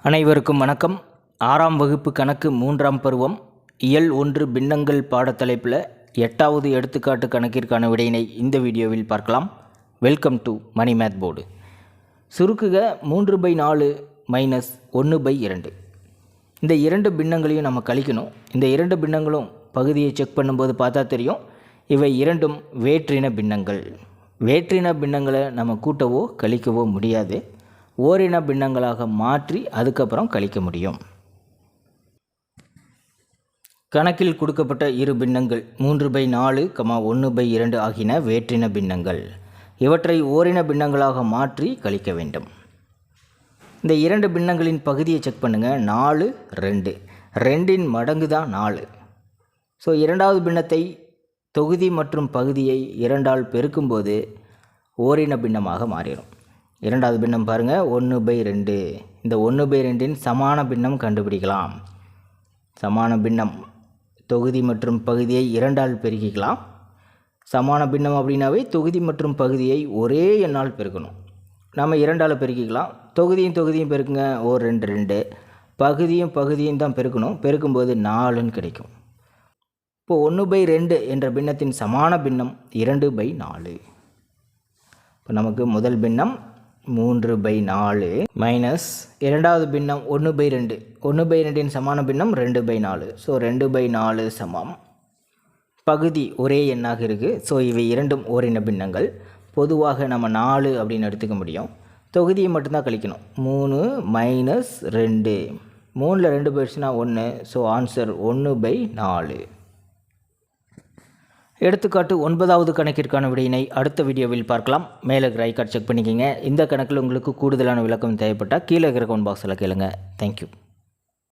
அனைவருக்கும் வணக்கம். 6ஆம் வகுப்பு கணக்கு 3ஆம் பருவம் இயல் 1 பின்னங்கள் பாடத்தலைப்பில் 8வது எடுத்துக்காட்டு கணக்கிற்கான விடையினை இந்த வீடியோவில் பார்க்கலாம். Welcome to Mani math board. சுருக்குக 3/4 மைனஸ் 1/2. இந்த இரண்டு பின்னங்களையும் நம்ம கழிக்கணும். இந்த இரண்டு பின்னங்களும் பகுதியை செக் பண்ணும்போது பார்த்தா தெரியும், இவை இரண்டும் வேற்றின பின்னங்கள். வேற்றின பின்னங்களை நம்ம கூட்டவோ கழிக்கவோ முடியாது. ஓரின பின்னங்களாக மாற்றி அதுக்கப்புறம் கழிக்க முடியும். கணக்கில் கொடுக்கப்பட்ட இரு பின்னங்கள் 3/4, 1/2 ஆகியன வேற்றின பின்னங்கள். இவற்றை ஓரின பின்னங்களாக மாற்றி கழிக்க வேண்டும். இந்த இரண்டு பின்னங்களின் பகுதியை செக் பண்ணுங்கள். 4, 2. 2இன் மடங்கு தான் 4. ஸோ இரண்டாவது பின்னத்தை தொகுதி மற்றும் பகுதியை 2ஆல் பெருக்கும்போது ஓரின பின்னமாக மாறிடும். இரண்டாவது பின்னம் பாருங்கள், 1/2. இந்த 1/2இன் சமான பின்னம் கண்டுபிடிக்கலாம். சமான பின்னம் தொகுதி மற்றும் பகுதியை 2ஆல் பெருக்கிக்கலாம். சமான பின்னம் அப்படின்னாவே தொகுதி மற்றும் பகுதியை ஒரே எண்ணால் பெருக்கணும். நம்ம 2ஆல் பெருக்கிக்கலாம். தொகுதியும் பெருக்குங்க, 2, 2. பகுதியும் தான் பெருக்கணும். பெருக்கும்போது 4ன்னு கிடைக்கும். இப்போது 1/2 என்ற பின்னத்தின் சமான பின்னம் 2/4. இப்போ நமக்கு முதல் பின்னம் 3/4 மைனஸ் இரண்டாவது பின்னம் 1/2. 1/2இன் சமான பின்னம் 2/4. ஸோ 2/4 சமம். பகுதி ஒரே எண்ணாக இருக்குது. ஸோ இவை இரண்டும் ஓரின பின்னங்கள். பொதுவாக நம்ம 4 அப்படின்னு எடுத்துக்க முடியும். தொகுதியை மட்டும்தான் கழிக்கணும். 3 மைனஸ் 2. 3ல் 2 போயிடுச்சுன்னா 1. So answer 1/4. எடுத்துக்காட்டு 9வது கணக்கிற்கான விடையினை அடுத்த வீடியோவில் பார்க்கலாம். மேலே இருக்கிற ஐ கார்டு செக் பண்ணிக்கோங்க. இந்த கணக்கில் உங்களுக்கு கூடுதலான விளக்கம் தேவைப்பட்டால் கீழே இருக்கிற கமெண்ட் பாக்ஸில் கேளுங்க. தேங்க்யூ.